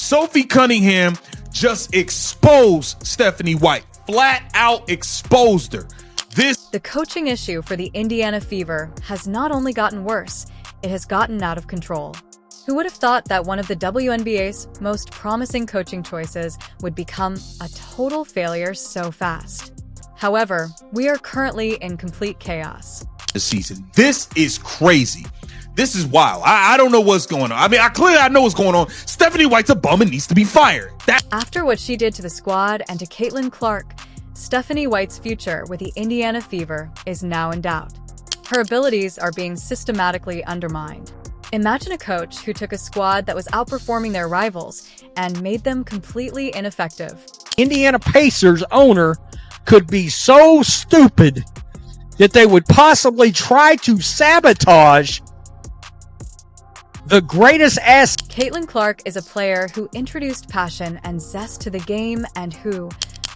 Sophie Cunningham just exposed Stephanie White. Flat out exposed her. The coaching issue for the Indiana Fever has not only gotten worse, it has gotten out of control. Who would have thought that one of the WNBA's most promising coaching choices would become a total failure so fast? However, we are currently in complete chaos. This season. This is crazy. This is wild. I don't know what's going on. I mean, I know what's going on. Stephanie White's a bum and needs to be fired. After what she did to the squad and to Caitlin Clark, Stephanie White's future with the Indiana Fever is now in doubt. Her abilities are being systematically undermined. Imagine a coach who took a squad that was outperforming their rivals and made them completely ineffective. Indiana Pacers owner could be so stupid that they would possibly try to sabotage the greatest asset. Caitlin Clark is a player who introduced passion and zest to the game and who,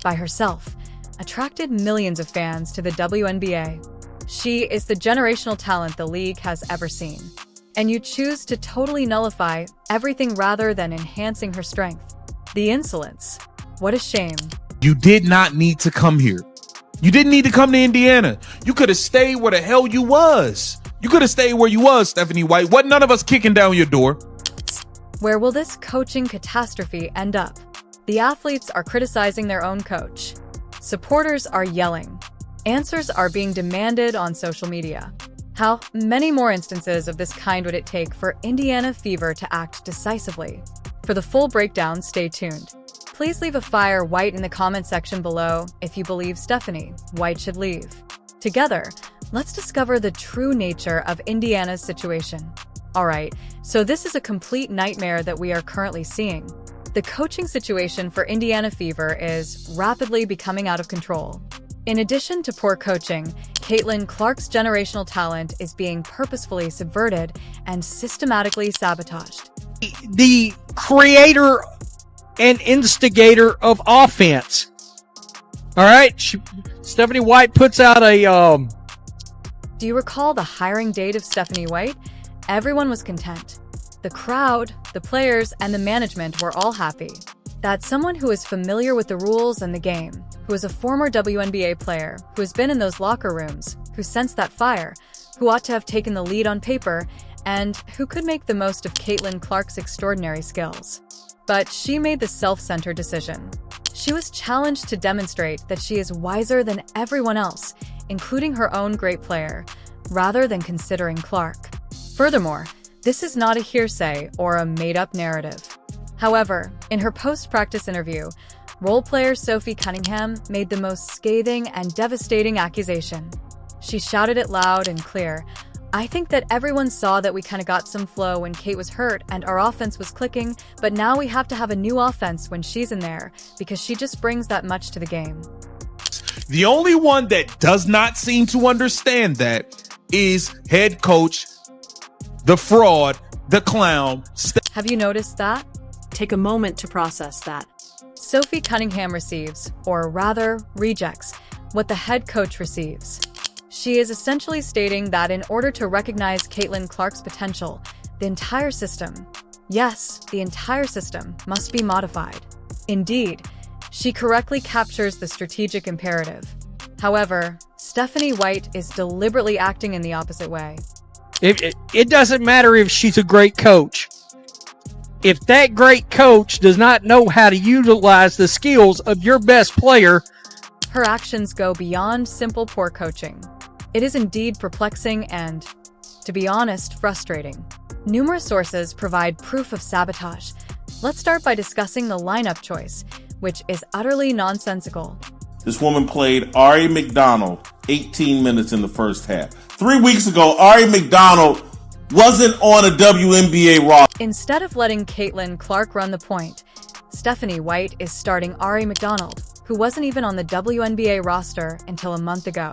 by herself, attracted millions of fans to the WNBA. She is the generational talent the league has ever seen. And you choose to totally nullify everything rather than enhancing her strength. The insolence. What a shame. You did not need to come here. You didn't need to come to Indiana. You could have stayed where the hell you was. You could have stayed where you was, Stephanie White. Wasn't none of us kicking down your door. Where will this coaching catastrophe end up? The athletes are criticizing their own coach. Supporters are yelling. Answers are being demanded on social media. How many more instances of this kind would it take for Indiana Fever to act decisively? For the full breakdown, stay tuned. Please leave a fire White in the comment section below if you believe Stephanie White should leave. Together, let's discover the true nature of Indiana's situation. Alright, so this is a complete nightmare that we are currently seeing. The coaching situation for Indiana Fever is rapidly becoming out of control. In addition to poor coaching, Caitlin Clark's generational talent is being purposefully subverted and systematically sabotaged. The creator and instigator of offense. All right, Stephanie White puts out a... Do you recall the hiring date of Stephanie White? Everyone was content. The crowd, the players, and the management were all happy. That someone who is familiar with the rules and the game, who is a former WNBA player, who has been in those locker rooms, who sensed that fire, who ought to have taken the lead on paper, and who could make the most of Caitlin Clark's extraordinary skills. But she made the self-centered decision. She was challenged to demonstrate that she is wiser than everyone else, including her own great player, rather than considering Clark. Furthermore, this is not a hearsay or a made-up narrative. However, in her post-practice interview, role player Sophie Cunningham made the most scathing and devastating accusation. She shouted it loud and clear. I think that everyone saw that we kind of got some flow when Kate was hurt and our offense was clicking, but now we have to have a new offense when she's in there because she just brings that much to the game. The only one that does not seem to understand that is head coach, the fraud, the clown. Have you noticed that? Take a moment to process that. Sophie Cunningham receives, or rather rejects, what the head coach receives. She is essentially stating that in order to recognize Caitlin Clark's potential, the entire system, yes, the entire system, must be modified. Indeed, she correctly captures the strategic imperative. However, Stephanie White is deliberately acting in the opposite way. It doesn't matter if she's a great coach. If that great coach does not know how to utilize the skills of your best player, her actions go beyond simple poor coaching. It is indeed perplexing and, to be honest, frustrating. Numerous sources provide proof of sabotage. Let's start by discussing the lineup choice, which is utterly nonsensical. This woman played Ari McDonald 18 minutes in the first half. 3 weeks ago, Ari McDonald wasn't on a WNBA roster. Instead of letting Caitlin Clark run the point, Stephanie White is starting Ari McDonald, who wasn't even on the WNBA roster until a month ago.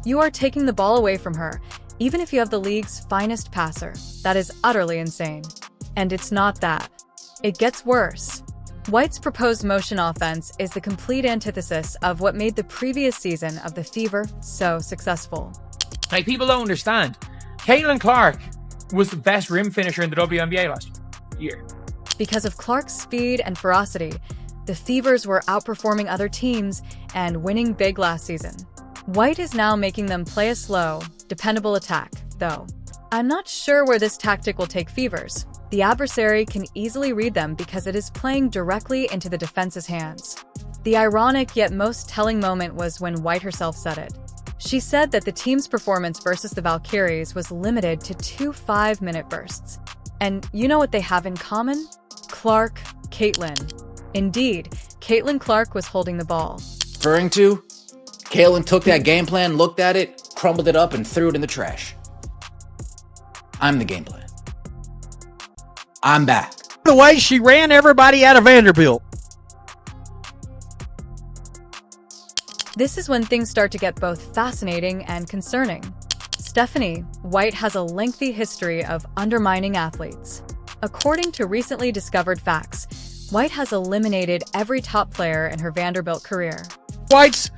You are taking the ball away from her, even if you have the league's finest passer. That is utterly insane. And it's not that. It gets worse. White's proposed motion offense is the complete antithesis of what made the previous season of the Fever so successful. Like, people don't understand. Caitlin Clark was the best rim finisher in the WNBA last year. Because of Clark's speed and ferocity, the Fevers were outperforming other teams and winning big last season. White is now making them play a slow, dependable attack, though. I'm not sure where this tactic will take Fevers. The adversary can easily read them because it is playing directly into the defense's hands. The ironic yet most telling moment was when White herself said it. She said that the team's performance versus the Valkyries was limited to 2 5-minute bursts. And you know what they have in common? Clark, Caitlin. Indeed, Caitlin Clark was holding the ball. Referring to, Caitlin took that game plan, looked at it, crumbled it up, and threw it in the trash. I'm the game plan. I'm back. The way she ran everybody out of Vanderbilt. This is when things start to get both fascinating and concerning. Stephanie, White has a lengthy history of undermining athletes. According to recently discovered facts, White has eliminated every top player in her Vanderbilt career. White's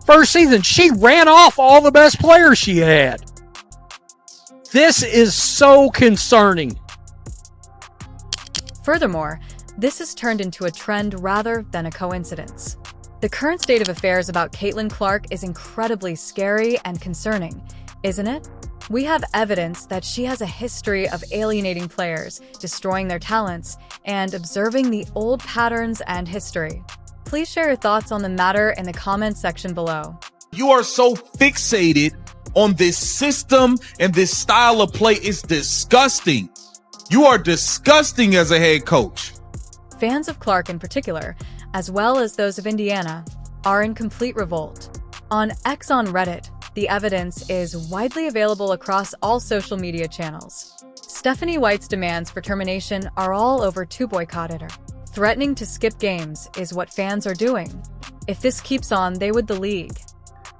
first season, she ran off all the best players she had. This is so concerning. Furthermore, this has turned into a trend rather than a coincidence. The current state of affairs about Caitlin Clark is incredibly scary and concerning, isn't it? We have evidence that she has a history of alienating players, destroying their talents, and observing the old patterns and history. Please share your thoughts on the matter in the comments section below. You are so fixated on this system and this style of play. It's disgusting. You are disgusting as a head coach. Fans of Clark in particular, as well as those of Indiana, are in complete revolt. On X on Reddit, the evidence is widely available across all social media channels. Stephanie White's demands for termination are all over to boycott her. Threatening to skip games is what fans are doing. If this keeps on, they would the league.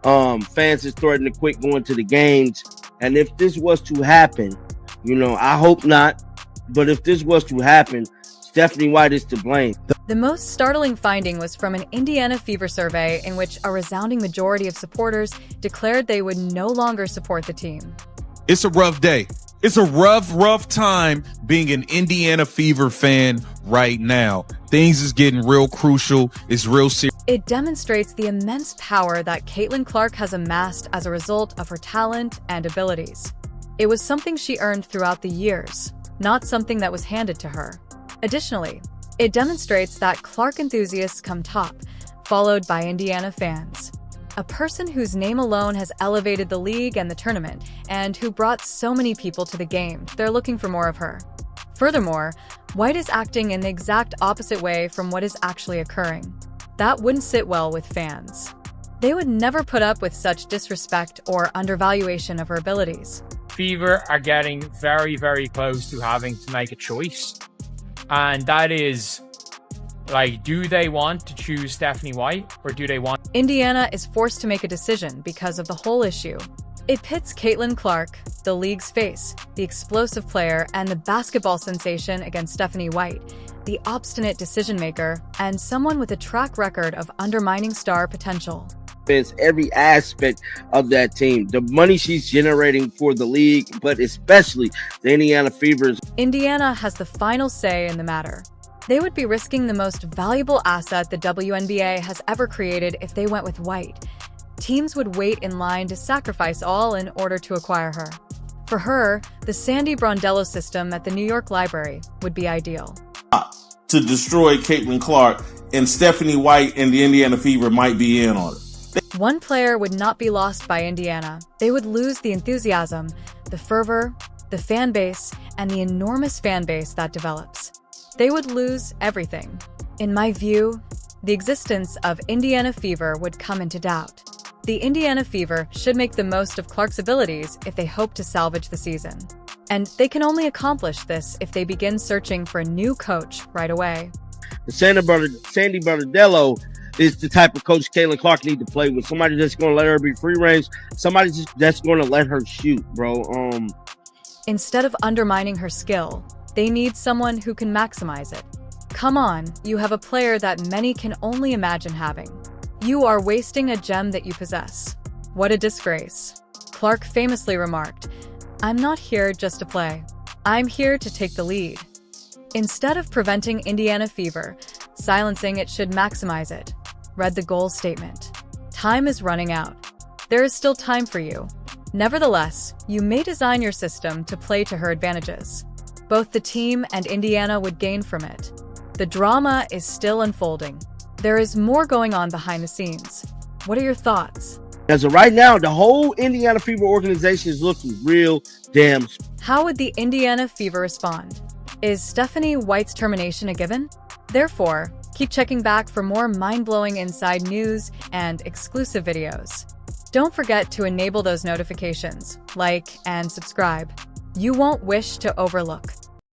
Fans is threatening to quit going to the games. And if this was to happen, I hope not. But if this was to happen, Stephanie White is to blame. The most startling finding was from an Indiana Fever survey in which a resounding majority of supporters declared they would no longer support the team. It's a rough day. It's a rough time being an Indiana Fever fan right now. Things is getting real crucial. It's real serious. It demonstrates the immense power that Caitlin Clark has amassed as a result of her talent and abilities. It was something she earned throughout the years, not something that was handed to her. Additionally, it demonstrates that Clark enthusiasts come top, followed by Indiana fans. A person whose name alone has elevated the league and the tournament, and who brought so many people to the game. They're looking for more of her. Furthermore, White is acting in the exact opposite way from what is actually occurring. That wouldn't sit well with fans. They would never put up with such disrespect or undervaluation of her abilities. Fever are getting very, very close to having to make a choice. And that is, do they want to choose Stephanie White, or do they want... Indiana is forced to make a decision because of the whole issue. It pits Caitlin Clark, the league's face, the explosive player, and the basketball sensation against Stephanie White, the obstinate decision-maker, and someone with a track record of undermining star potential. It's every aspect of that team. The money she's generating for the league, but especially the Indiana Fevers. Indiana has the final say in the matter. They would be risking the most valuable asset the WNBA has ever created if they went with White. Teams would wait in line to sacrifice all in order to acquire her. For her, the Sandy Brondello system at the New York Library would be ideal. To destroy Caitlin Clark, and Stephanie White and the Indiana Fever might be in on it. One player would not be lost by Indiana. They would lose the enthusiasm, the fervor, the fan base, and the enormous fan base that develops. They would lose everything. In my view, the existence of Indiana Fever would come into doubt. The Indiana Fever should make the most of Clark's abilities if they hope to salvage the season. And they can only accomplish this if they begin searching for a new coach right away. Sandy Brondello is the type of coach Caitlin Clark need to play with. Somebody that's going to let her be free range. Somebody that's going to let her shoot, bro. Instead of undermining her skill, they need someone who can maximize it. Come on, you have a player that many can only imagine having. You are wasting a gem that you possess. What a disgrace. Clark famously remarked, "I'm not here just to play. I'm here to take the lead." Instead of preventing Indiana fever, silencing it should maximize it, read the goal statement. Time is running out. There is still time for you. Nevertheless, you may design your system to play to her advantages. Both the team and Indiana would gain from it. The drama is still unfolding. There is more going on behind the scenes. What are your thoughts? As of right now, the whole Indiana Fever organization is looking real damn. How would the Indiana Fever respond? Is Stephanie White's termination a given? Therefore, keep checking back for more mind-blowing inside news and exclusive videos. Don't forget to enable those notifications, like, and subscribe. You won't wish to overlook.